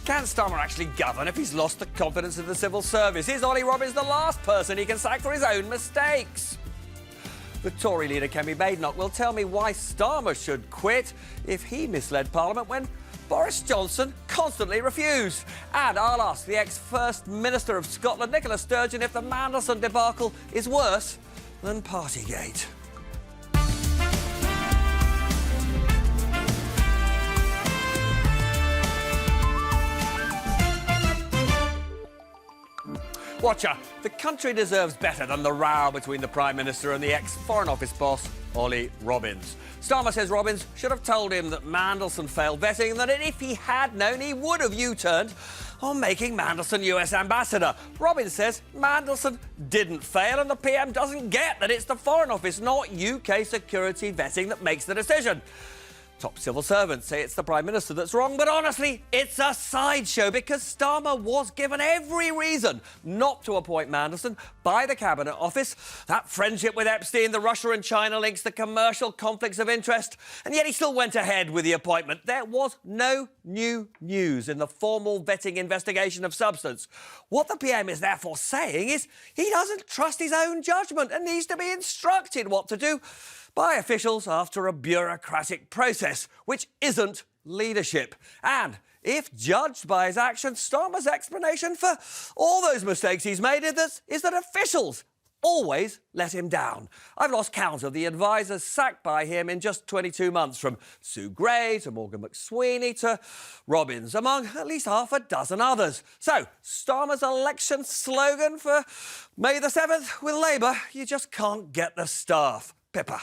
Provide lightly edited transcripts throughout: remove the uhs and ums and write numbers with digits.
Can Starmer actually govern if he's lost the confidence of the civil service? Is Olly Robbins the last person he can sack for his own mistakes? The Tory leader Kemi Badenoch will tell me why Starmer should quit if he misled Parliament when Boris Johnson constantly refused. And I'll ask the ex-First Minister of Scotland, Nicola Sturgeon, if the Mandelson debacle is worse than Partygate. Watcher, the country deserves better than the row between the Prime Minister and the ex-Foreign Office boss, Olly Robbins. Starmer says Robbins should have told him that Mandelson failed vetting and that if he had known, he would have U-turned on making Mandelson US ambassador. Robbins says Mandelson didn't fail and the PM doesn't get that it's the Foreign Office, not UK security vetting, that makes the decision. Top civil servants say it's the Prime Minister that's wrong, but honestly, it's a sideshow because Starmer was given every reason not to appoint Mandelson by the Cabinet Office. That friendship with Epstein, the Russia and China links, the commercial conflicts of interest, and yet he still went ahead with the appointment. There was no new news in the formal vetting investigation of substance. What the PM is therefore saying is he doesn't trust his own judgment and needs to be instructed what to do by officials after a bureaucratic process, which isn't leadership. And if judged by his actions, Starmer's explanation for all those mistakes he's made is that officials always let him down. I've lost count of the advisers sacked by him in just 22 months, from Sue Gray to Morgan McSweeney to Robbins, among at least half a dozen others. So, Starmer's election slogan for May the 7th with Labour: you just can't get the staff. Pippa.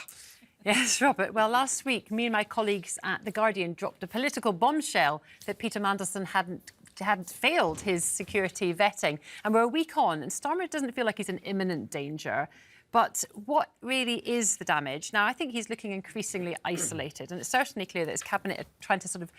Yes, Robert. Well, last week, me and my colleagues at The Guardian dropped a political bombshell that Peter Mandelson hadn't failed his security vetting. And we're a week on, and Starmer doesn't feel like he's in imminent danger. But what really is the damage? Now, I think he's looking increasingly isolated, and it's certainly clear that his cabinet are trying to sort of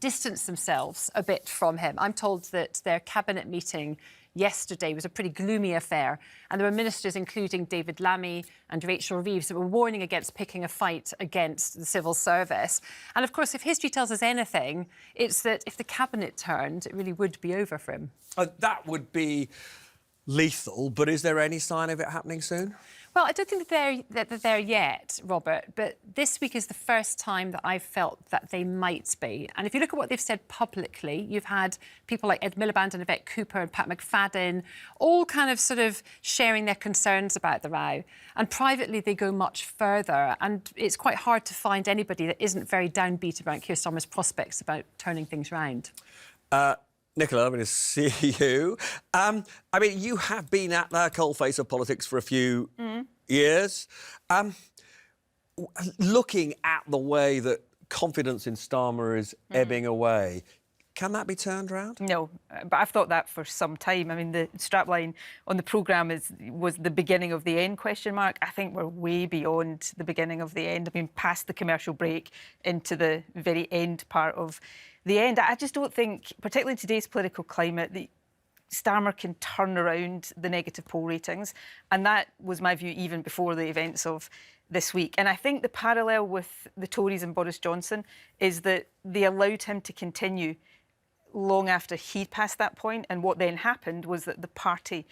distance themselves a bit from him. I'm told that their cabinet meeting yesterday was a pretty gloomy affair, and there were ministers, including David Lammy and Rachel Reeves, that were warning against picking a fight against the civil service. And of course, if history tells us anything, it's that if the cabinet turned, it really would be over for him. That would be lethal, but is there any sign of it happening soon? Well, I don't think that they're there yet, Robert, but this week is the first time that I've felt that they might be. And if you look at what they've said publicly, you've had people like Ed Miliband and Yvette Cooper and Pat McFadden all kind of sort of sharing their concerns about the row. And privately, they go much further. And it's quite hard to find anybody that isn't very downbeat about Keir Starmer's prospects about turning things round. Nicola, I'm going to see you. I mean, you have been at the coalface of politics for a few years. Looking at the way that confidence in Starmer is ebbing away, can that be turned around? No, but I've thought that for some time. I mean, the strapline on the programme was the beginning of the end, question mark. I think we're way beyond the beginning of the end. I mean, past the commercial break into the very end part of the end. I just don't think, particularly in today's political climate, that Starmer can turn around the negative poll ratings. And that was my view even before the events of this week. And I think the parallel with the Tories and Boris Johnson is that they allowed him to continue long after he'd passed that point. And what then happened was that the party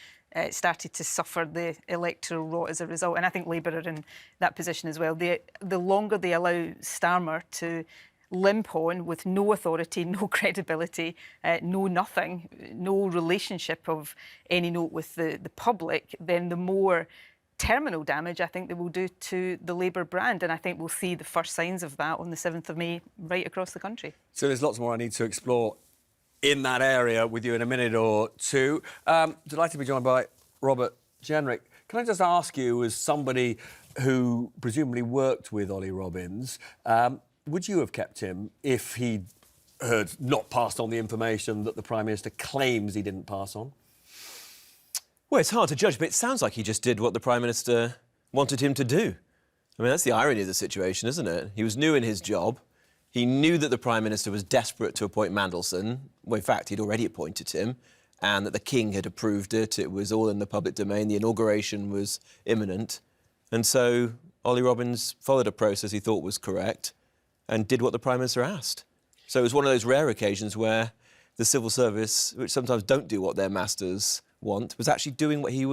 started to suffer the electoral rot as a result. And I think Labour are in that position as well. The longer they allow Starmer to limp on with no authority, no credibility, no nothing, no relationship of any note with the public, then the more terminal damage I think they will do to the Labour brand. And I think we'll see the first signs of that on the 7th of May right across the country. So there's lots more I need to explore in that area with you in a minute or two. Delighted to be joined by Robert Jenrick. Can I just ask you, as somebody who presumably worked with Olly Robbins, would you have kept him if he had not passed on the information that the Prime Minister claims he didn't pass on? Well, it's hard to judge, but it sounds like he just did what the Prime Minister wanted him to do. I mean, that's the irony of the situation, isn't it? He was new in his job. He knew that the Prime Minister was desperate to appoint Mandelson. Well, in fact, he'd already appointed him, and that the King had approved it. It was all in the public domain. The inauguration was imminent. And so Olly Robbins followed a process he thought was correct and did what the Prime Minister asked. So it was one of those rare occasions where the civil service, which sometimes don't do what their masters want, was actually doing what he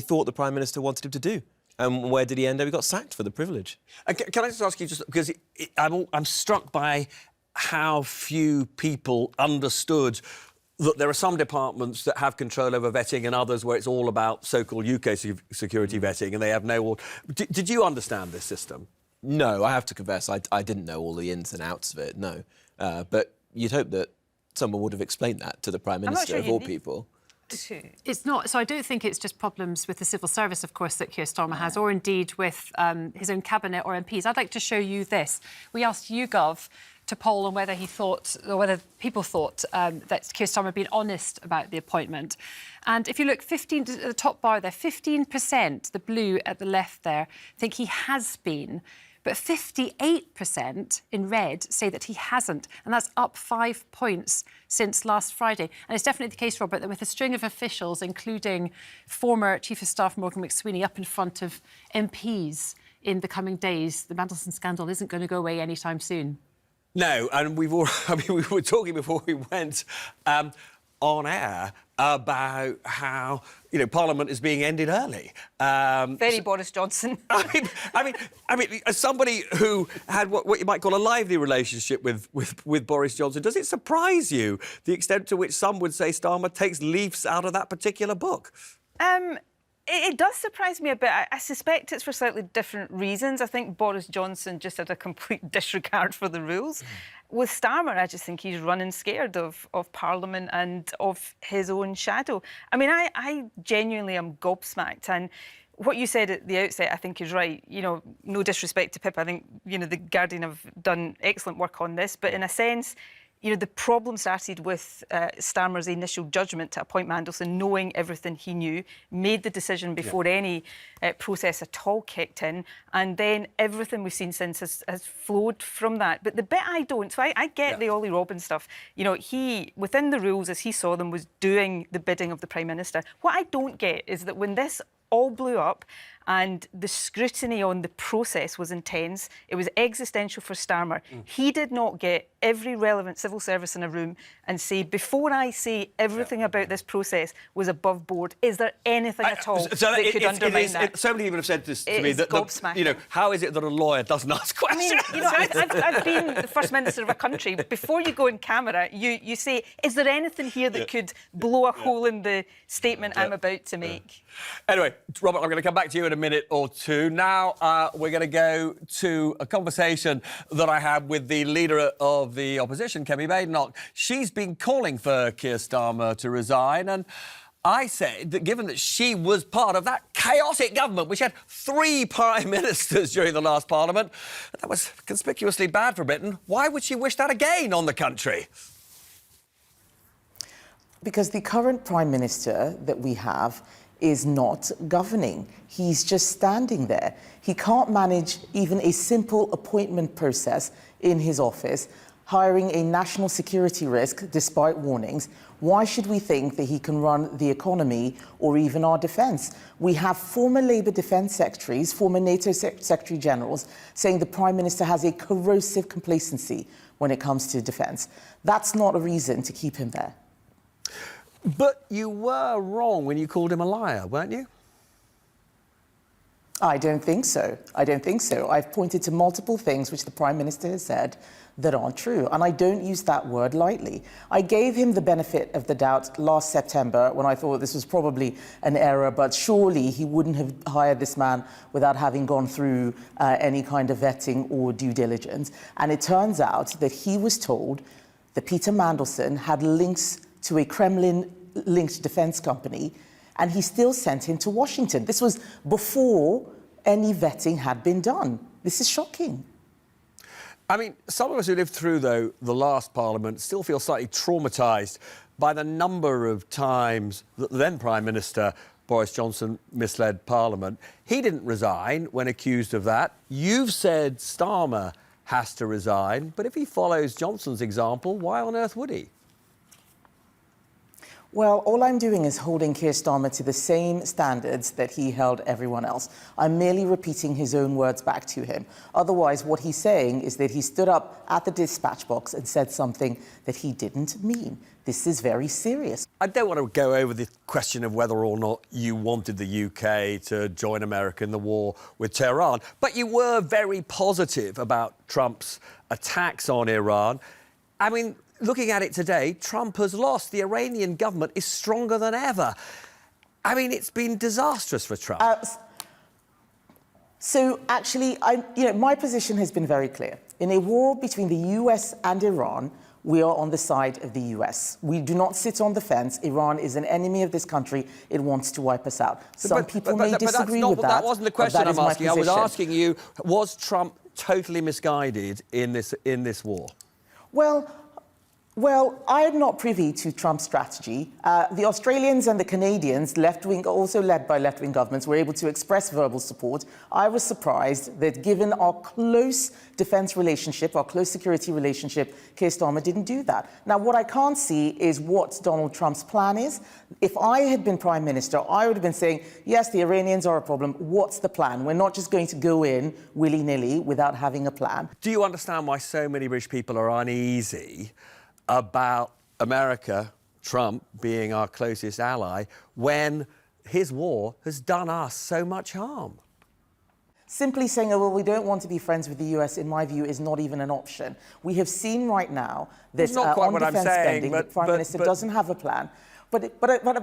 thought the Prime Minister wanted him to do. And where did he end up? He got sacked for the privilege. Can I just ask you, just because I'm struck by how few people understood that there are some departments that have control over vetting and others where it's all about so-called UK security vetting and they have no... Did you understand this system? No, I have to confess, I didn't know all the ins and outs of it, no. But you'd hope that someone would have explained that to the Prime Minister, of all people. It's not. So I don't think it's just problems with the civil service, of course, that Keir Starmer has, or indeed with his own cabinet or MPs. I'd like to show you this. We asked YouGov to poll on whether he thought, or whether people thought that Keir Starmer had been honest about the appointment. And if you look 15 at the top bar there, 15%, the blue at the left there, think he has been. But 58% in red say that he hasn't, and that's up 5 points since last Friday. And it's definitely the case, Robert, that with a string of officials, including former Chief of Staff Morgan McSweeney, up in front of MPs in the coming days, the Mandelson scandal isn't going to go away anytime soon. No, and we were talking before we went on air about how, Parliament is being ended early. Very Boris Johnson. I mean, as somebody who had what you might call a lively relationship with Boris Johnson, does it surprise you the extent to which some would say Starmer takes leaves out of that particular book? It does surprise me a bit. I suspect it's for slightly different reasons. I think Boris Johnson just had a complete disregard for the rules. With Starmer, I just think he's running scared of Parliament and of his own shadow. I mean, I genuinely am gobsmacked. And what you said at the outset, I think, is right. No disrespect to Pippa. I think, the Guardian have done excellent work on this. But in a sense, the problem started with Starmer's initial judgment to appoint Mandelson, knowing everything he knew, made the decision before any process at all kicked in, and then everything we've seen since has flowed from that. But the bit I don't, so I get the Ollie Robbins stuff. He, within the rules as he saw them, was doing the bidding of the Prime Minister. What I don't get is that when this all blew up and the scrutiny on the process was intense, it was existential for Starmer. He did not get every relevant civil service in a room and say, before I say everything about this process was above board, is there anything at all that could undermine that? So many people have said this to me, that how is it that a lawyer doesn't ask questions? I mean, I've been the First Minister of a country. Before you go in camera, you say, is there anything here that could blow a hole in the statement I'm about to make? Anyway, Robert, I'm going to come back to you in a minute or two. Now we're going to go to a conversation that I had with the leader of the opposition, Kemi Badenoch. She's been calling for Keir Starmer to resign, and I said that given that she was part of that chaotic government, which had 3 prime ministers during the last parliament, that was conspicuously bad for Britain. Why would she wish that again on the country? Because the current prime minister that we have is not governing. He's just standing there. He can't manage even a simple appointment process in his office, hiring a national security risk despite warnings. Why should we think that he can run the economy or even our defence? We have former Labour defence secretaries, former NATO secretary generals, saying the Prime Minister has a corrosive complacency when it comes to defence. That's not a reason to keep him there. But you were wrong when you called him a liar, weren't you? I don't think so. I don't think so. I've pointed to multiple things which the Prime Minister has said that aren't true, and I don't use that word lightly. I gave him the benefit of the doubt last September when I thought this was probably an error, but surely he wouldn't have hired this man without having gone through any kind of vetting or due diligence. And it turns out that he was told that Peter Mandelson had links to a Kremlin-linked defence company, and he still sent him to Washington. This was before any vetting had been done. This is shocking. I mean, some of us who lived through, though, the last Parliament still feel slightly traumatised by the number of times that the then Prime Minister, Boris Johnson, misled Parliament. He didn't resign when accused of that. You've said Starmer has to resign, but if he follows Johnson's example, why on earth would he? Well, all I'm doing is holding Keir Starmer to the same standards that he held everyone else. I'm merely repeating his own words back to him. Otherwise, what he's saying is that he stood up at the dispatch box and said something that he didn't mean. This is very serious. I don't want to go over the question of whether or not you wanted the UK to join America in the war with Tehran, but you were very positive about Trump's attacks on Iran. I mean, looking at it today, Trump has lost. The Iranian government is stronger than ever. I mean, it's been disastrous for Trump. So actually, my position has been very clear. In a war between the US and Iran, we are on the side of the US. We do not sit on the fence. Iran is an enemy of this country. It wants to wipe us out. Some people may disagree with that. That wasn't the question I'm asking. I was asking you, was Trump totally misguided in this war? Well, I am not privy to Trump's strategy. The Australians and the Canadians, left-wing, also led by left-wing governments, were able to express verbal support. I was surprised that given our close defence relationship, our close security relationship, Keir Starmer didn't do that. Now, what I can't see is what Donald Trump's plan is. If I had been Prime Minister, I would have been saying, yes, the Iranians are a problem. What's the plan? We're not just going to go in willy-nilly without having a plan. Do you understand why so many British people are uneasy about America, Trump, being our closest ally, when his war has done us so much harm? Simply saying, oh, well, we don't want to be friends with the US, in my view, is not even an option. We have seen right now that on defence spending, the Prime Minister doesn't have a plan. But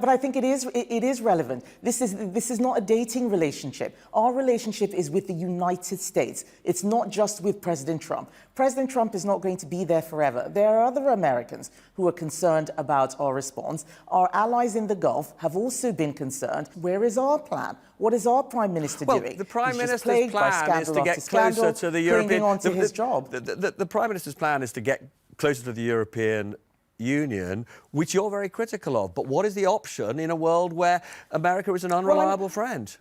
I think it is relevant. This is not a dating relationship. Our relationship is with the United States. It's not just with President Trump. President Trump is not going to be there forever. There are other Americans who are concerned about our response. Our allies in the Gulf have also been concerned. Where is our plan? What is our Prime Minister doing? The Prime Minister's plan is to get closer to the European... onto his job. The Prime Minister's plan is to get closer to the European Union, which you're very critical of. But what is the option in a world where America is an unreliable friend?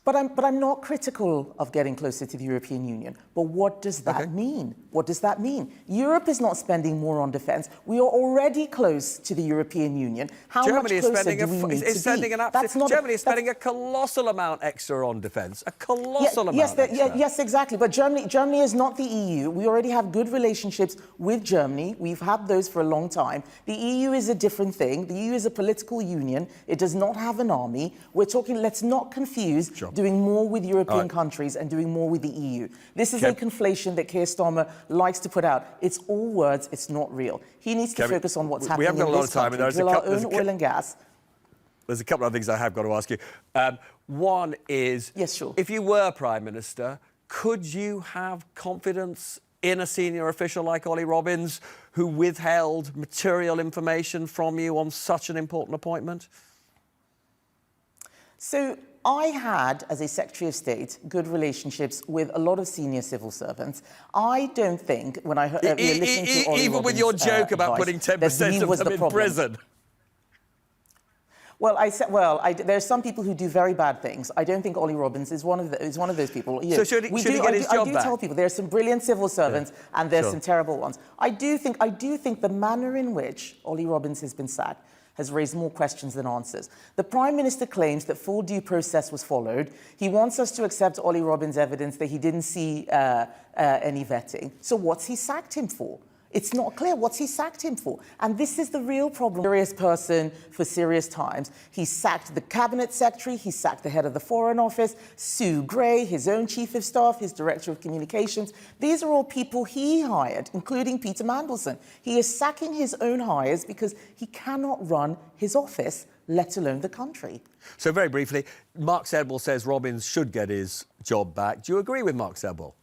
But I'm not critical of getting closer to the European Union. But what does that mean? What does that mean? Europe is not spending more on defence. We are already close to the European Union. How much closer do we need to be? Germany is spending a colossal amount extra on defence. A colossal amount extra. Yes, exactly. But Germany is not the EU. We already have good relationships with Germany. We've had those for a long time. The EU is a different thing. The EU is a political union. It does not have an army. We're talking, let's not confuse doing more with European countries and doing more with the EU. This is a conflation that Keir Starmer likes to put out. It's all words, it's not real. He needs to focus on what's happening in this country, drill our own oil and gas. There's a couple of things I have got to ask you. One is, if you were Prime Minister, could you have confidence in a senior official like Olly Robbins who withheld material information from you on such an important appointment? So I had, as a Secretary of State, good relationships with a lot of senior civil servants. I don't think, when I heard listening to Olly even Robbins, with your joke about putting 10% of them in prison. Well, there are some people who do very bad things. I don't think Olly Robbins is one of those people. So should he get his job back? I do tell people there are some brilliant civil servants and there's some terrible ones. I do think the manner in which Olly Robbins has been sacked has raised more questions than answers. The Prime Minister claims that full due process was followed. He wants us to accept Olly Robbins' evidence that he didn't see any vetting. So what's he sacked him for? It's not clear. What's he sacked him for? And this is the real problem. Serious person for serious times. He sacked the Cabinet Secretary. He sacked the head of the Foreign Office, Sue Gray, his own Chief of Staff, his Director of Communications. These are all people he hired, including Peter Mandelson. He is sacking his own hires because he cannot run his office, let alone the country. So very briefly, Mark Sedwill says Robbins should get his job back. Do you agree with Mark Sedwill?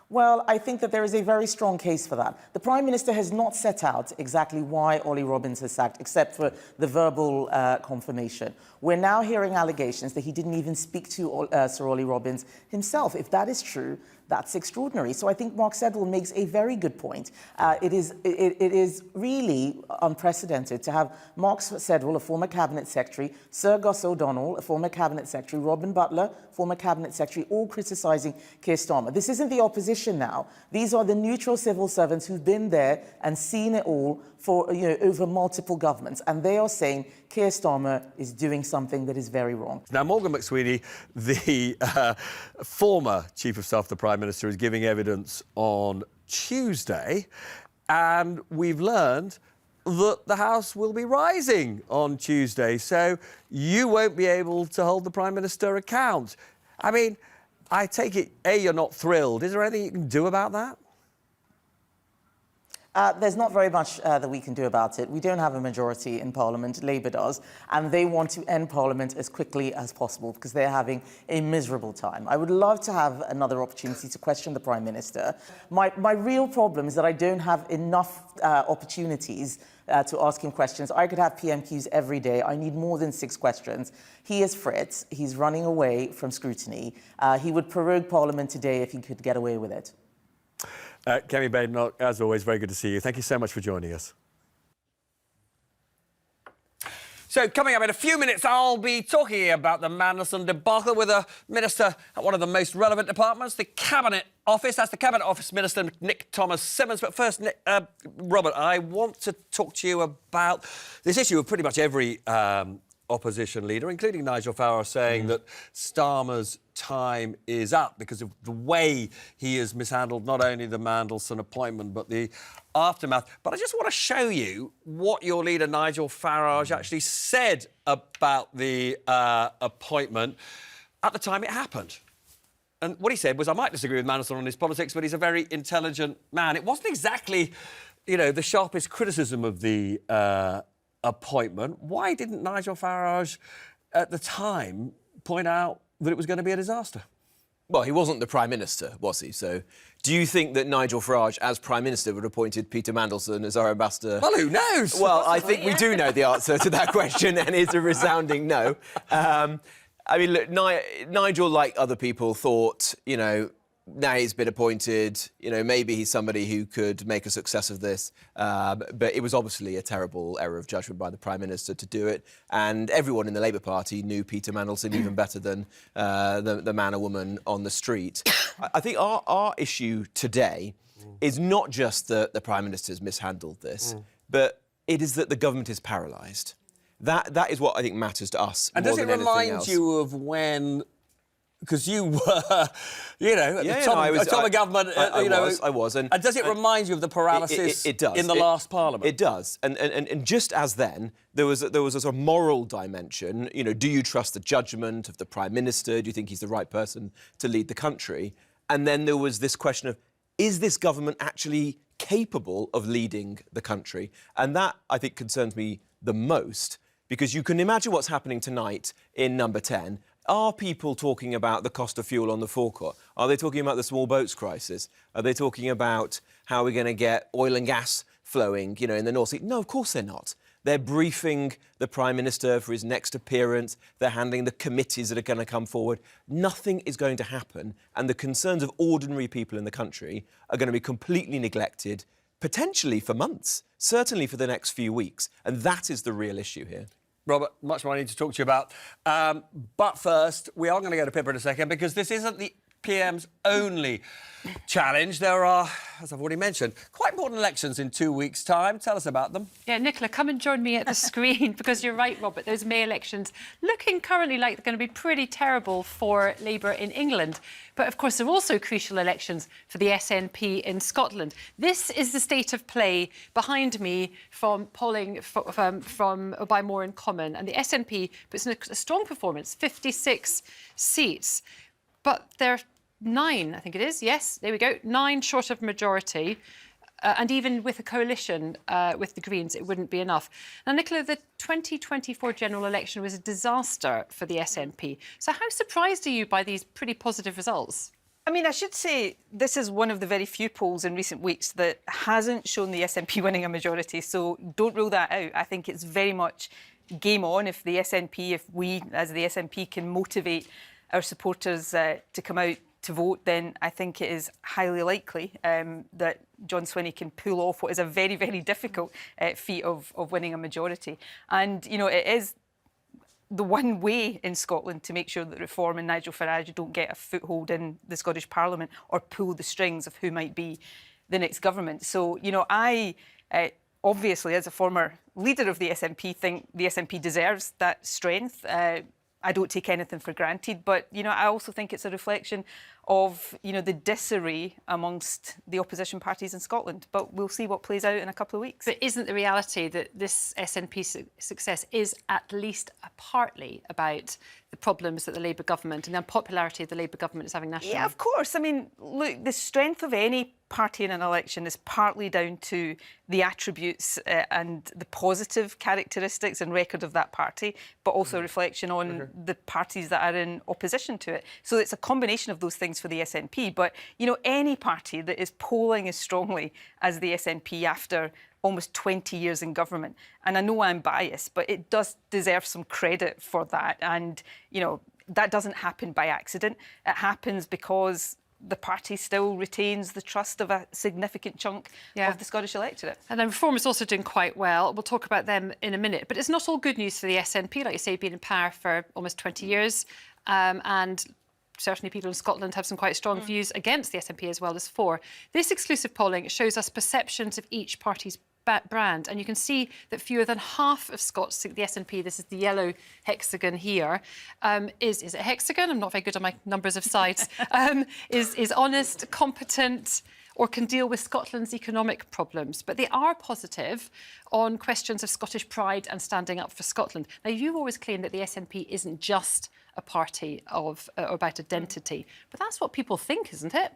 Well, I think that there is a very strong case for that. The Prime Minister has not set out exactly why Olly Robbins has sacked, except for the verbal confirmation. We're now hearing allegations that he didn't even speak to Sir Olly Robbins himself. If that is true, that's extraordinary. So I think Mark Sedwill makes a very good point. It is really unprecedented to have Mark Sedwill, a former Cabinet Secretary, Sir Gus O'Donnell, a former Cabinet Secretary, Robin Butler, former Cabinet Secretary, all criticising Keir Starmer. This isn't the opposition now. These are the neutral civil servants who've been there and seen it all for, over multiple governments. And they are saying Keir Starmer is doing something that is very wrong. Now, Morgan McSweeney, the former Chief of Staff of the Prime Minister, is giving evidence on Tuesday, and we've learned that the House will be rising on Tuesday, so you won't be able to hold the Prime Minister account. I mean, I take it, A, you're not thrilled. Is there anything you can do about that? There's not very much that we can do about it. We don't have a majority in Parliament, Labour does, and they want to end Parliament as quickly as possible because they're having a miserable time. I would love to have another opportunity to question the Prime Minister. My real problem is that I don't have enough opportunities to ask him questions. I could have PMQs every day. I need more than 6 questions. He is Fritz. He's running away from scrutiny. He would prorogue Parliament today if he could get away with it. Kemi Badenoch, as always, very good to see you. Thank you so much for joining us. So, coming up in a few minutes, I'll be talking about the Mandelson debacle with a minister at one of the most relevant departments, the Cabinet Office. That's the Cabinet Office Minister, Nick Thomas-Symonds. But first, Robert, I want to talk to you about this issue of pretty much every opposition leader, including Nigel Farage, saying that Starmer's time is up because of the way he has mishandled not only the Mandelson appointment but the aftermath. But I just want to show you what your leader Nigel Farage actually said about the appointment at the time it happened. And what he said was, I might disagree with Mandelson on his politics, but he's a very intelligent man. It wasn't exactly, the sharpest criticism of the appointment. Why didn't Nigel Farage at the time point out that it was going to be a disaster? Well, he wasn't the Prime Minister, was he? So do you think that Nigel Farage, as Prime Minister, would have appointed Peter Mandelson as our ambassador? Well, who knows? Well, I think we do know the answer to that question, and it's a resounding no. I mean, look, Nigel, like other people, thought, now he's been appointed, maybe he's somebody who could make a success of this. But it was obviously a terrible error of judgment by the Prime Minister to do it. And everyone in the Labour Party knew Peter Mandelson even better than the man or woman on the street. I think our issue today is not just that the Prime Minister's mishandled this, but it is that the government is paralysed. That is what I think matters to us. And does it remind you of when... Because you were, at the top of government, I was. And does it remind you of the paralysis it does. in the last Parliament? It does. And just as then, there was a sort of moral dimension. Do you trust the judgment of the Prime Minister? Do you think he's the right person to lead the country? And then there was this question of, is this government actually capable of leading the country? And that, I think, concerns me the most, because you can imagine what's happening tonight in Number 10. Are people talking about the cost of fuel on the forecourt? Are they talking about the small boats crisis? Are they talking about how we're going to get oil and gas flowing, in the North Sea? No, of course they're not. They're briefing the Prime Minister for his next appearance. They're handling the committees that are going to come forward. Nothing is going to happen, and the concerns of ordinary people in the country are going to be completely neglected, potentially for months, certainly for the next few weeks. And that is the real issue here. Robert, much more I need to talk to you about. But first, we are going to go to Pippa in a second, because this isn't the PM's only challenge. There are, as I've already mentioned, quite important elections in 2 weeks' time. Tell us about them. Yeah, Nicola, come and join me at the screen, because you're right, Robert, those May elections looking currently like they're going to be pretty terrible for Labour in England. But, of course, there are also crucial elections for the SNP in Scotland. This is the state of play behind me from polling by More in Common. And the SNP puts in a strong performance, 56 seats. But they're 9, I think it is. Yes, there we go. 9 short of majority. And even with a coalition with the Greens, it wouldn't be enough. Now, Nicola, the 2024 general election was a disaster for the SNP. So how surprised are you by these pretty positive results? I mean, I should say this is one of the very few polls in recent weeks that hasn't shown the SNP winning a majority. So don't rule that out. I think it's very much game on if the SNP, if we as the SNP can motivate our supporters to come out to vote, then I think it is highly likely that John Swinney can pull off what is a very, very difficult feat of winning a majority. And, it is the one way in Scotland to make sure that Reform and Nigel Farage don't get a foothold in the Scottish Parliament or pull the strings of who might be the next government. So, I obviously, as a former leader of the SNP, think the SNP deserves that strength. I don't take anything for granted, but, you know, I also think it's a reflection of, you know, the disarray amongst the opposition parties in Scotland. But we'll see what plays out in a couple of weeks. But isn't the reality that this SNP success is at least partly about the problems that the Labour government and the unpopularity of the Labour government is having nationally? Yeah, of course. I mean, look, the strength of any party in an election is partly down to the attributes and the positive characteristics and record of that party, but also a reflection on the parties that are in opposition to it. So it's a combination of those things for the SNP. But, you know, any party that is polling as strongly as the SNP after almost 20 years in government, and I know I'm biased, but it does deserve some credit for that. And, you know, that doesn't happen by accident. It happens because the party still retains the trust of a significant chunk of the Scottish electorate. And then Reform is also doing quite well. We'll talk about them in a minute. But it's not all good news for the SNP. Like you say, been in power for almost 20 years. And certainly people in Scotland have some quite strong views against the SNP as well as for. This exclusive polling shows us perceptions of each party's brand, and you can see that fewer than half of Scots think the SNP, this is the yellow hexagon here, is it hexagon? I'm not very good on my numbers of sides. Is honest, competent, or can deal with Scotland's economic problems. But they are positive on questions of Scottish pride and standing up for Scotland. Now, you've always claimed that the SNP isn't just a party of about identity, but that's what people think, isn't it?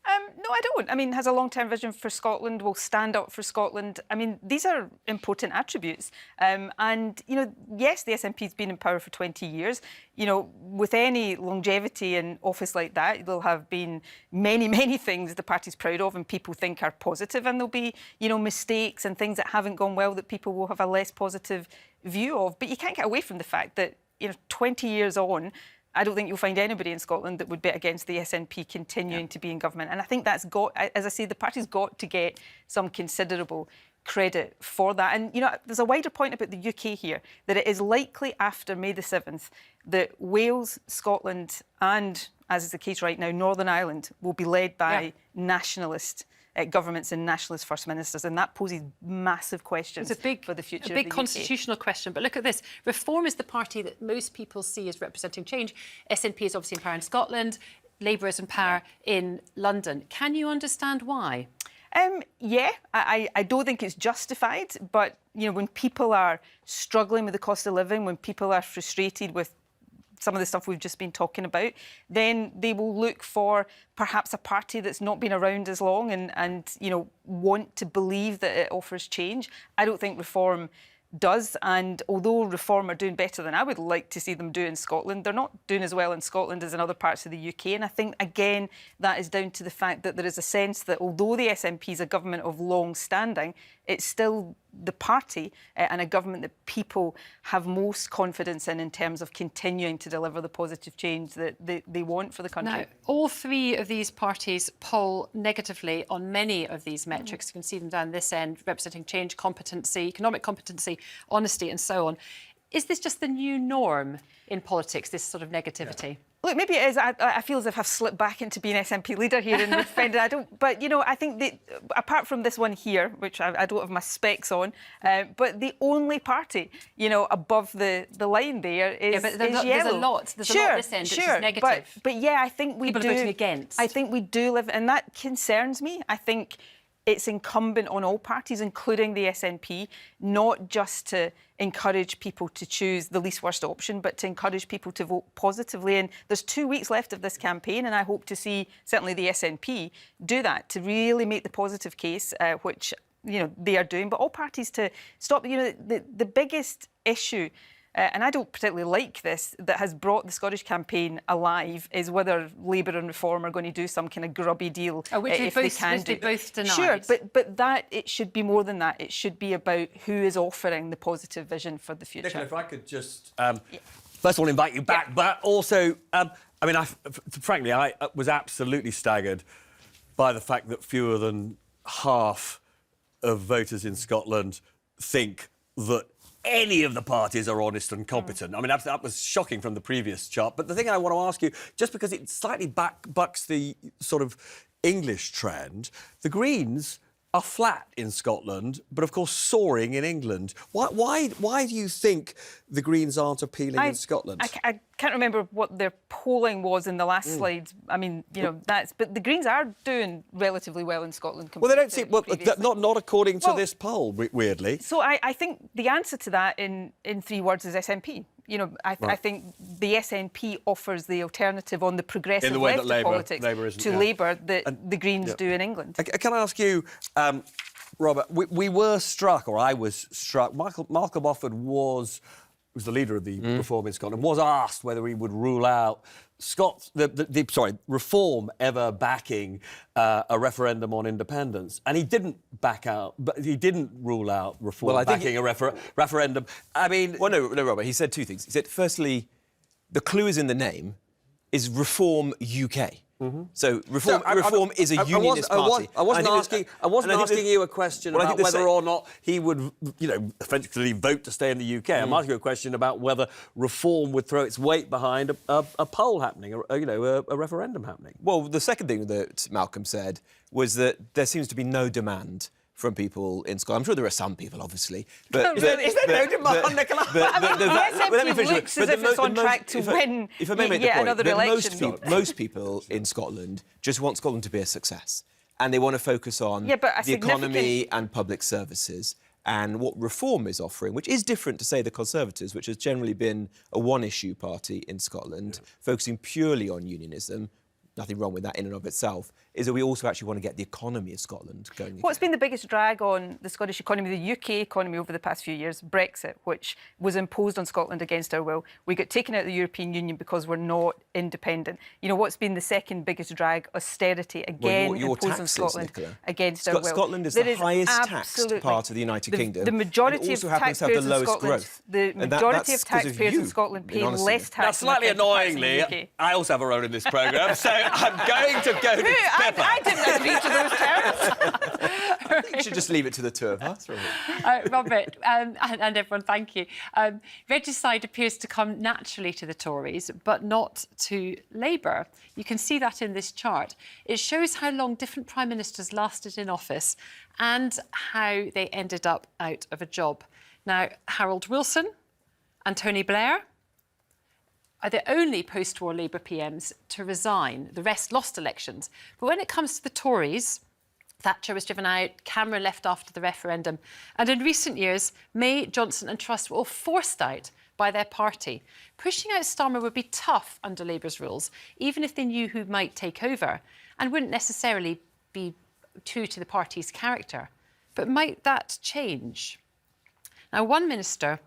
No, I don't. I mean, has a long-term vision for Scotland, will stand up for Scotland. I mean, these are important attributes. And, you know, yes, the SNP's been in power for 20 years. You know, with any longevity in office like that, there'll have been many, many things the party's proud of and people think are positive. And there'll be, you know, mistakes and things that haven't gone well that people will have a less positive view of. But you can't get away from the fact that, you know, 20 years on, I don't think you'll find anybody in Scotland that would bet against the SNP continuing to be in government. And I think that's got, as I say, the party's got to get some considerable credit for that. And, you know, there's a wider point about the UK here, that it is likely after May the 7th that Wales, Scotland and, as is the case right now, Northern Ireland will be led by nationalist governments and nationalist first ministers, and that poses massive questions for the future. A big constitutional question. But look at this: Reform is the party that most people see as representing change. SNP is obviously in power in Scotland. Labour is in power in London. Can you understand why? Yeah, I don't think it's justified. But you know, when people are struggling with the cost of living, when people are frustrated with some of the stuff we've just been talking about, then they will look for perhaps a party that's not been around as long and you know, want to believe that it offers change. I don't think Reform does, and although Reform are doing better than I would like to see them do in Scotland, they're not doing as well in Scotland as in other parts of the UK. And I think, again, that is down to the fact that there is a sense that although the SNP is a government of long standing, it's still the party and a government that people have most confidence in terms of continuing to deliver the positive change that they want for the country. Now, all three of these parties poll negatively on many of these metrics. You can see them down this end, representing change, competency, economic competency, honesty and so on. Is this just the new norm in politics, this sort of negativity? Look, maybe it is. I feel as if I've slipped back into being SNP leader here and defended. I don't. But you know, I think that apart from this one here, which I don't have my specs on, but the only party, you know, above the line there is but yellow. There's a lot. There's a lot this end which is negative. But yeah, I think we people do. People are voting against. I think we do live, and that concerns me. I think it's incumbent on all parties, including the SNP, not just to encourage people to choose the least worst option, but to encourage people to vote positively. And there's 2 weeks left of this campaign, and I hope to see certainly the SNP do that, to really make the positive case, which you know they are doing. But all parties to stop. You know, the biggest issue. And I don't particularly like this, that has brought the Scottish campaign alive, is whether Labour and Reform are going to do some kind of grubby deal if they can do. They both denied. Sure, but that, it should be more than that. It should be about who is offering the positive vision for the future. Nicola, if I could just, first of all, invite you back, but also, I mean, frankly, I was absolutely staggered by the fact that fewer than half of voters in Scotland think that any of the parties are honest and competent. I mean, that was shocking from the previous chart. But the thing I want to ask you, just because it slightly bucks the sort of English trend, the Greens are flat in Scotland, but of course soaring in England. Why do you think the Greens aren't appealing in Scotland? I can't remember what their polling was in the last slide. I mean, you know, but the Greens are doing relatively well in Scotland. Well, they don't seem not according to this poll, weirdly. So I think the answer to that in 3 words is SNP. You know, I think the SNP offers the alternative on the progressive in the way left that of politics to Labour that the Greens do in England. Can I ask you, Robert, we were struck, or I was struck, Malcolm Offord was the leader of the Reform in Scotland, was asked whether he would rule out Reform ever backing a referendum on independence, and he didn't back out, but he didn't rule out Reform backing a referendum. I mean, well, no, Robert. He said 2 things. He said, firstly, the clue is in the name, is Reform UK. So Reform is a unionist party. I wasn't asking you a question about whether or not he would, you know, effectively vote to stay in the UK. I'm asking you a question about whether Reform would throw its weight behind a poll happening, a referendum happening. Well, the second thing that Malcolm said was that there seems to be no demand from people in Scotland. I'm sure there are some people, obviously. But, is there no demand, Nicola? The SNP looks as if it's on track to win yet another election. Most people in Scotland just want Scotland to be a success. And they want to focus on the economy and public services. And what Reform is offering, which is different to, say, the Conservatives, which has generally been a one-issue party in Scotland, focusing purely on unionism, nothing wrong with that in and of itself, is that we also actually want to get the economy of Scotland going. What's been the biggest drag on the Scottish economy, the UK economy over the past few years? Brexit, which was imposed on Scotland against our will. We got taken out of the European Union because we're not independent. You know, what's been the second biggest drag? Austerity, again, imposed on Scotland against our will. Scotland is the highest taxed part of the United Kingdom. The majority of taxpayers in Scotland, in Scotland pay less tax. Now, slightly annoyingly, I also have a role in this programme, so I'm going to go to Pippa. I didn't agree to those terms. I think you should just leave it to the two of us, Robert, and everyone, thank you. Regicide appears to come naturally to the Tories, but not to Labour. You can see that in this chart. It shows how long different Prime Ministers lasted in office and how they ended up out of a job. Now, Harold Wilson and Tony Blair are the only post-war Labour PMs to resign. The rest lost elections. But when it comes to the Tories, Thatcher was driven out, Cameron left after the referendum. And in recent years, May, Johnson and Truss were all forced out by their party. Pushing out Starmer would be tough under Labour's rules, even if they knew who might take over, and wouldn't necessarily be true to the party's character. But might that change? Now, one minister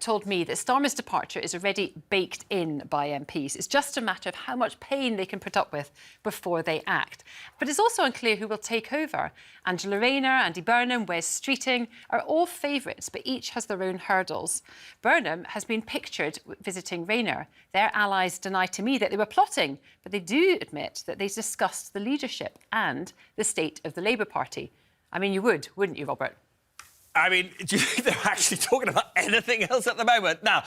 told me that Starmer's departure is already baked in by MPs. It's just a matter of how much pain they can put up with before they act. But it's also unclear who will take over. Angela Rayner, Andy Burnham, Wes Streeting are all favourites, but each has their own hurdles. Burnham has been pictured visiting Rayner. Their allies deny to me that they were plotting, but they do admit that they discussed the leadership and the state of the Labour Party. I mean, you would, wouldn't you, Robert? I mean, do you think they're actually talking about anything else at the moment? Now,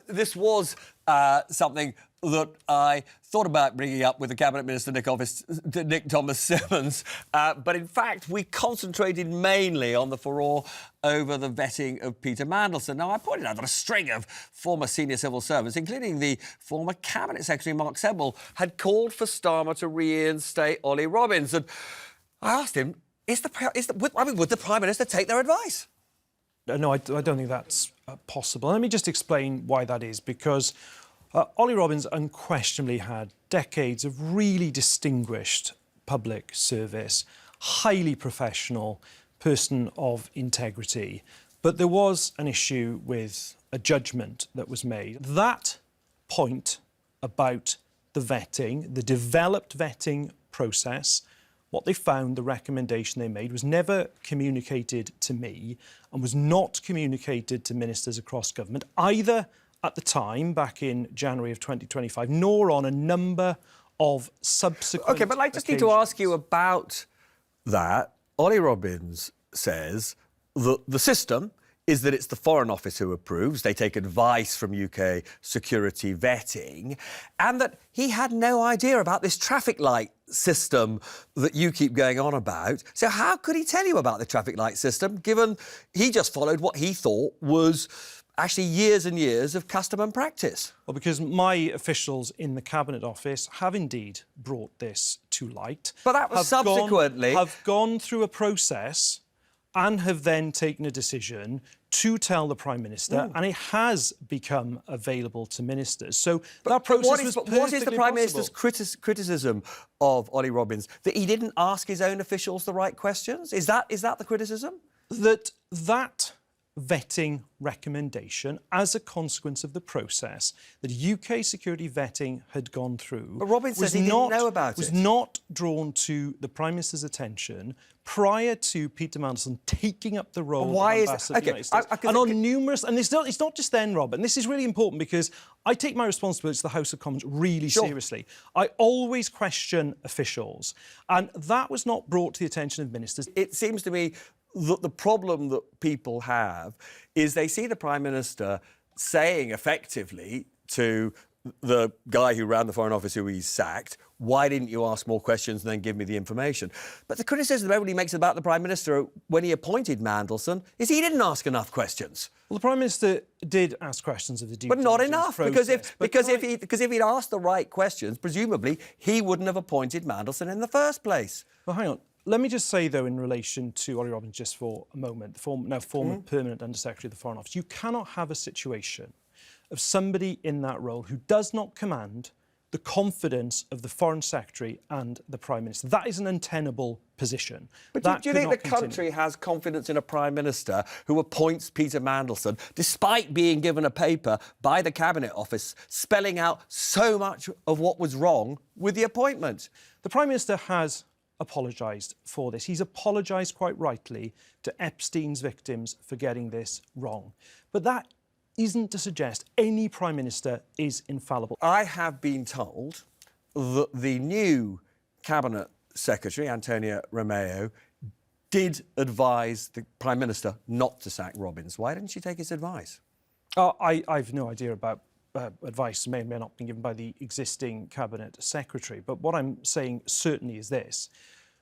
this was something that I thought about bringing up with the Cabinet Minister, Nick Thomas-Symonds, but in fact, we concentrated mainly on the furore over the vetting of Peter Mandelson. Now, I pointed out that a string of former senior civil servants, including the former Cabinet Secretary Mark Semble, had called for Starmer to reinstate Olly Robbins. And I asked him, would the Prime Minister take their advice? No, I don't think that's possible. Let me just explain why that is, because Ollie Robbins unquestionably had decades of really distinguished public service, highly professional, person of integrity. But there was an issue with a judgment that was made. That point about the vetting, the developed vetting process, what they found, the recommendation they made, was never communicated to me and was not communicated to ministers across government, either at the time, back in January of 2025, nor on a number of subsequent OK, but I just need to ask you about that. Ollie Robbins says that the system is that it's the Foreign Office who approves. They take advice from UK security vetting, and that he had no idea about this traffic light system that you keep going on about. So how could he tell you about the traffic light system, given he just followed what he thought was actually years and years of custom and practice? Well, because my officials in the Cabinet Office have indeed brought this to light. But that was subsequently... have gone through a process and have then taken a decision to tell the Prime Minister, and it has become available to ministers. So that process was perfectly what is the Prime possible. Minister's criticism of Olly Robbins? That he didn't ask his own officials the right questions? Is that the criticism? That vetting recommendation, as a consequence of the process that UK security vetting had gone through... But Robbins says he didn't know about it. ...was not drawn to the Prime Minister's attention prior to Peter Mandelson taking up the role Why of is Ambassador it? to the United States. And on numerous... And it's not just then, Robert, and this is really important because I take my responsibility to the House of Commons really seriously. I always question officials, and that was not brought to the attention of ministers. It seems to me that the problem that people have is they see the Prime Minister saying effectively to the guy who ran the Foreign Office who he sacked, why didn't you ask more questions and then give me the information? But the criticism everybody makes about the Prime Minister when he appointed Mandelson is he didn't ask enough questions. Well, the Prime Minister did ask questions of the due But not diligence enough, process. because if he'd asked the right questions, presumably he wouldn't have appointed Mandelson in the first place. Well, hang on. Let me just say, though, in relation to Olly Robbins, just for a moment, the former permanent Under-Secretary of the Foreign Office, you cannot have a situation of somebody in that role who does not command the confidence of the Foreign Secretary and the Prime Minister. That is an untenable position. But do you think the country has confidence in a Prime Minister who appoints Peter Mandelson, despite being given a paper by the Cabinet Office spelling out so much of what was wrong with the appointment? The Prime Minister has apologised for this. He's apologised quite rightly to Epstein's victims for getting this wrong. But that isn't to suggest any Prime Minister is infallible. I have been told that the new Cabinet Secretary, Antonio Romeo, did advise the Prime Minister not to sack Robbins. Why didn't she take his advice? I've no idea about advice may or may not be given by the existing Cabinet Secretary. But what I'm saying certainly is this.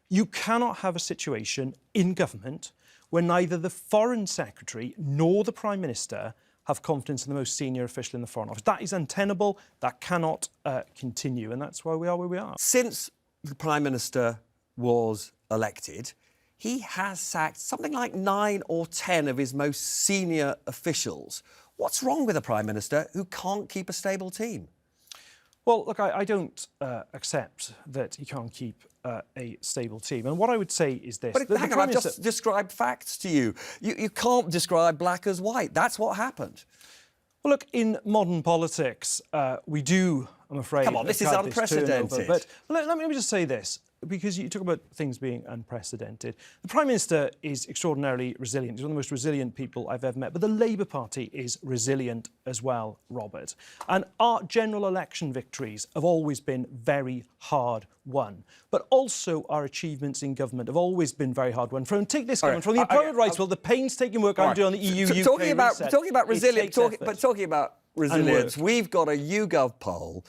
You cannot have a situation in government where neither the Foreign Secretary nor the Prime Minister have confidence in the most senior official in the Foreign Office. That is untenable. That cannot continue. And that's why we are where we are. Since the Prime Minister was elected, he has sacked something like 9 or 10 of his most senior officials. What's wrong with a Prime Minister who can't keep a stable team? Well, look, I don't accept that he can't keep a stable team. And what I would say is this. But hang on, I've just described facts to you. You can't describe black as white. That's what happened. Well, look, in modern politics, we do, I'm afraid... Come on, this is unprecedented. But let me just say this, because you talk about things being unprecedented. The Prime Minister is extraordinarily resilient. He's one of the most resilient people I've ever met. But the Labour Party is resilient as well, Robert. And our general election victories have always been very hard won. But also our achievements in government have always been very hard won. Take this government, from the employment rights bill, the painstaking work I'm doing on the EU-UK talking about resilience, we've got a YouGov poll,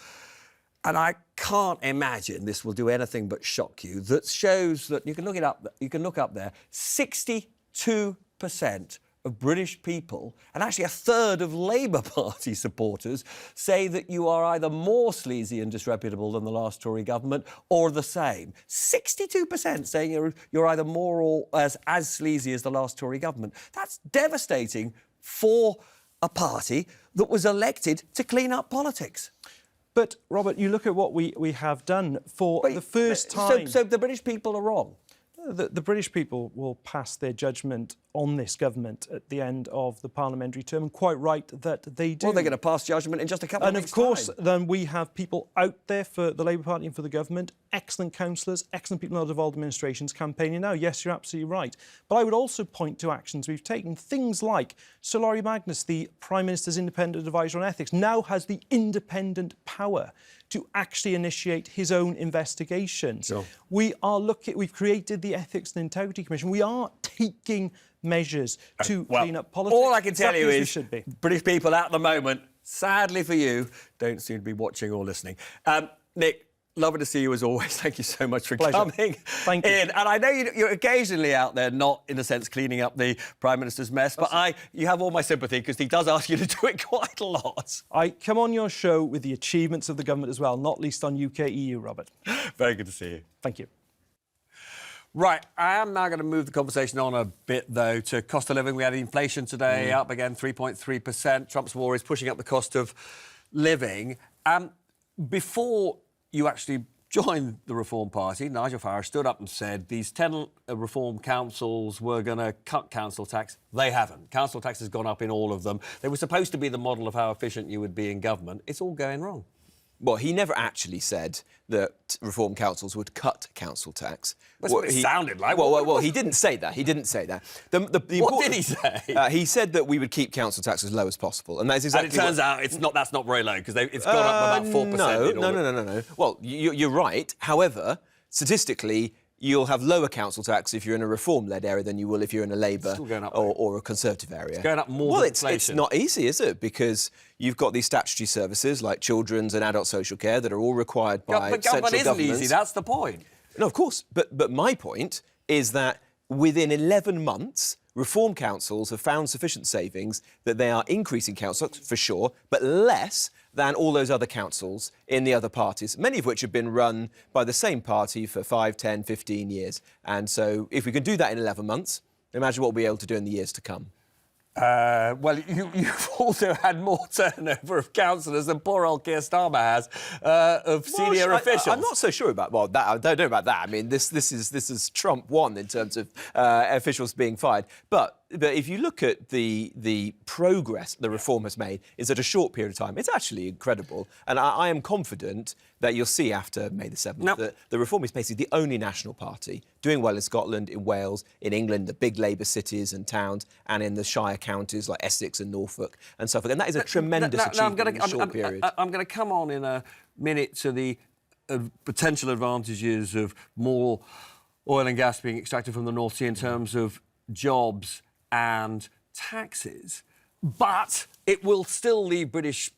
and I can't imagine this will do anything but shock you, that shows that, you can look it up, you can look up there, 62% of British people, and actually a third of Labour Party supporters, say that you are either more sleazy and disreputable than the last Tory government or the same. 62% saying you're either more or as sleazy as the last Tory government. That's devastating for a party that was elected to clean up politics. But, Robert, you look at what we have done for the first time... So the British people are wrong? The British people will pass their judgment on this government at the end of the parliamentary term, and quite right that they do. Well, they're going to pass judgment in just a couple of weeks' time. And, of course, then we have people out there for the Labour Party and for the government, excellent councillors, excellent people in other devolved administrations campaigning now. Yes, you're absolutely right. But I would also point to actions we've taken, things like Sir Laurie Magnus, the Prime Minister's independent advisor on ethics, now has the independent power to actually initiate his own investigations. Sure. We've created the Ethics and Integrity Commission. We are taking measures to clean up politics. All I can tell you is British people at the moment, sadly for you, don't seem to be watching or listening. Nick, Lovely to see you as always. Thank you so much for Pleasure. coming Thank you. in. And I know you're occasionally out there, not in a sense cleaning up the Prime Minister's mess, but you have all my sympathy because he does ask you to do it quite a lot. I come on your show with the achievements of the government as well, not least on UK-EU, Robert. Very good to see you. Thank you. Right, I am now going to move the conversation on a bit, though, to cost of living. We had inflation today, up again 3.3%. Trump's war is pushing up the cost of living. Before you actually joined the Reform Party, Nigel Farage stood up and said these 10 reform councils were going to cut council tax. They haven't. Council tax has gone up in all of them. They were supposed to be the model of how efficient you would be in government. It's all going wrong. Well, he never actually said that reform councils would cut council tax. That's what it sounded like. Well, he didn't say that. He didn't say that. What did he say? He said that we would keep council tax as low as possible, and that's exactly. And it turns out that's not very low because it's gone up about 4%. No. Well, you're right. However, statistically, you'll have lower council tax if you're in a reform-led area than you will if you're in a Labour or a Conservative area. It's going up more than inflation. It's not easy, is it? Because you've got these statutory services like children's and adult social care that are all required by central government. But isn't easy, that's the point. No, of course. But my point is that within 11 months, reform councils have found sufficient savings that they are increasing council tax, for sure, but less than all those other councils in the other parties, many of which have been run by the same party for 5, 10, 15 years. And so if we can do that in 11 months, imagine what we'll be able to do in the years to come. Well, you've also had more turnover of councillors than poor old Keir Starmer has of senior officials. I'm not so sure about that. I don't know about that. I mean, this is Trump 1 in terms of officials being fired. But if you look at the progress the reform has made in such a short period of time, it's actually incredible. And I am confident that you'll see after May the 7th that the Reform is basically the only national party doing well in Scotland, in Wales, in England, the big Labour cities and towns, and in the Shire counties like Essex and Norfolk and Suffolk. And that is a tremendous achievement in a short period. I'm going to come on in a minute to the potential advantages of more oil and gas being extracted from the North Sea in terms of jobs and taxes. But it will still leave British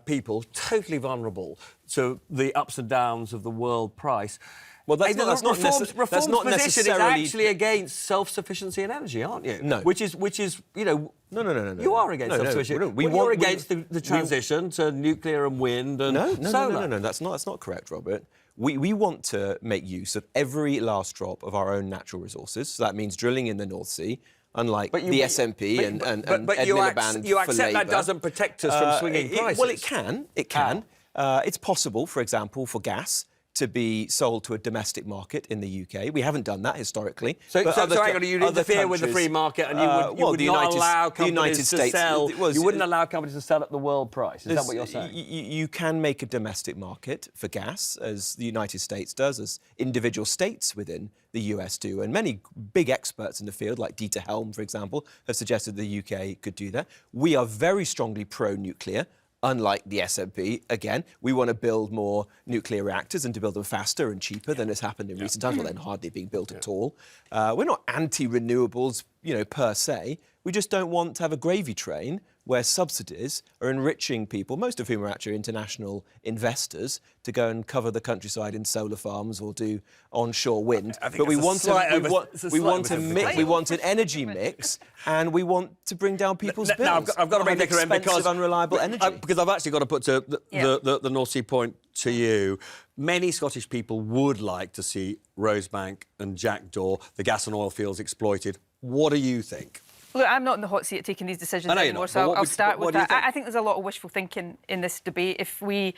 people totally vulnerable to the ups and downs of the world price. Well, Reform's position is actually against self-sufficiency in energy, aren't you? No. Which is No. You are against self-sufficiency. You're against the transition to nuclear and wind and solar. No. That's not correct, Robert. We want to make use of every last drop of our own natural resources. So that means drilling in the North Sea, unlike the SNP and Ed Miliband you accept for Labour. that doesn't protect us from swinging prices? Well, it can. It can. It's possible, for example, for gas to be sold to a domestic market in the UK. We haven't done that historically. So hang on, you'd interfere with the free market and you would not allow companies to sell... You wouldn't allow companies to sell at the world price. Is that what you're saying? You can make a domestic market for gas, as the United States does, as individual states within the US do. And many big experts in the field, like Dieter Helm, for example, have suggested the UK could do that. We are very strongly pro-nuclear. Unlike the SNP, again, we want to build more nuclear reactors and to build them faster and cheaper than has happened in recent times, well, then hardly being built at all. We're not anti-renewables, per se. We just don't want to have a gravy train where subsidies are enriching people, most of whom are actually international investors, to go and cover the countryside in solar farms or do onshore wind. But we want an energy mix, and we want to bring down people's bills. Now, I've got to bring Nicola in because unreliable energy. Because I've actually got to put the North Sea point to you. Many Scottish people would like to see Rosebank and Jackdaw, the gas and oil fields, exploited. What do you think? Look, I'm not in the hot seat taking these decisions anymore, so I'll start with that. I think there's a lot of wishful thinking in this debate. If we,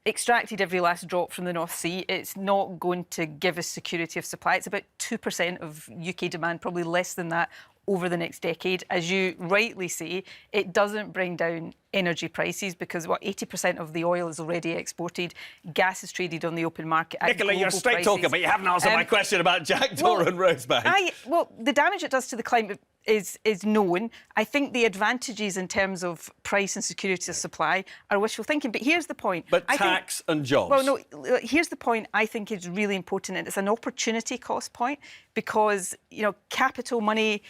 extracted every last drop from the North Sea, it's not going to give us security of supply. It's about 2% of UK demand, probably less than that, over the next decade. As you rightly say, it doesn't bring down energy prices because 80% of the oil is already exported. Gas is traded on the open market at Nicola, you're a straight prices. talker, but you haven't answered my question about Jackdaw and Rosebank. The damage it does to the climate is known. I think the advantages in terms of price and security of supply are wishful thinking. But here's the point. But tax and jobs. Well, no, here's the point I think is really important, and it's an opportunity cost point because, capital money,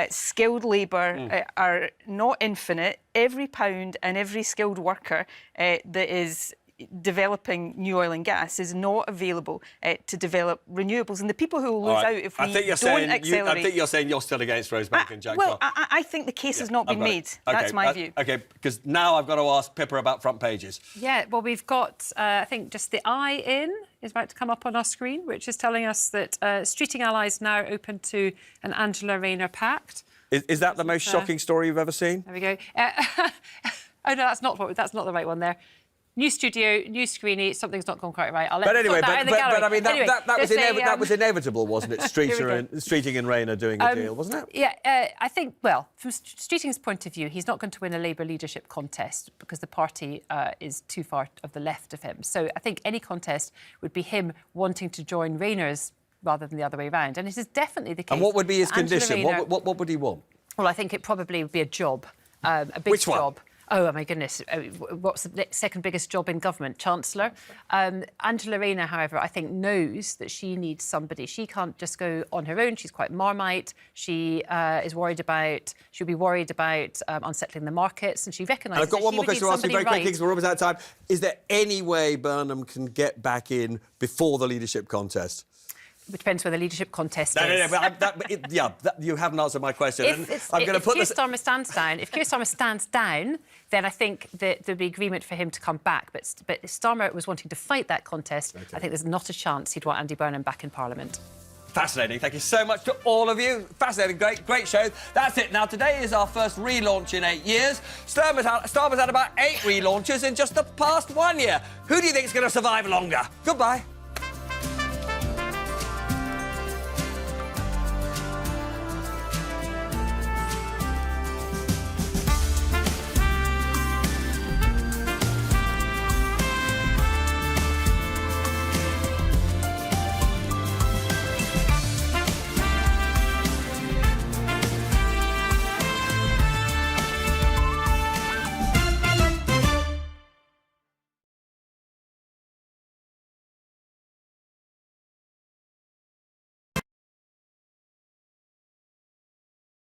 skilled labour are not infinite. Every pound and every skilled worker that is developing new oil and gas is not available to develop renewables. And the people who will lose out if we don't accelerate... I think you're saying you're still against Rosebank and Jack Well, I think the case has not been made. That's my view. OK, because now I've got to ask Pippa about front pages. Yeah, well, we've got, I think, just the eye in is about to come up on our screen, which is telling us that Streeting Allies now open to an Angela Rayner pact. Is that the most shocking story you've ever seen? There we go. Oh, no, that's not the right one there. New studio, new screeny, something's not gone quite right. I'll let But anyway, that I mean, anyway, that was inevitable, wasn't it? Streeting and Rayner doing a deal, wasn't it? Yeah, I think, well, from Streeting's point of view, he's not going to win a Labour leadership contest because the party is too far of the left of him. So I think any contest would be him wanting to join Rayner's rather than the other way around. And this is definitely the case. And what would be his condition? Rayner, what would he want? Well, I think it probably would be a job, a big Which one? job. Oh, my goodness. What's the second biggest job in government? Chancellor. Angela Rayner, however, I think knows that she needs somebody. She can't just go on her own. She's quite Marmite. She is worried about... She'll be worried about unsettling the markets, and she recognises... I've got one more question to ask you very quickly because we're almost out of time. Is there any way Burnham can get back in before the leadership contest? It depends where the leadership contest No, is. You haven't answered my question. If Keir Starmer stands down, then I think that there'd be agreement for him to come back. But if Starmer was wanting to fight that contest, I think there's not a chance he'd want Andy Burnham back in Parliament. Fascinating. Thank you so much to all of you. Fascinating. Great show. That's it. Now, today is our first relaunch in 8 years. Starmer's had about 8 relaunches in just the past 1 year. Who do you think is going to survive longer? Goodbye.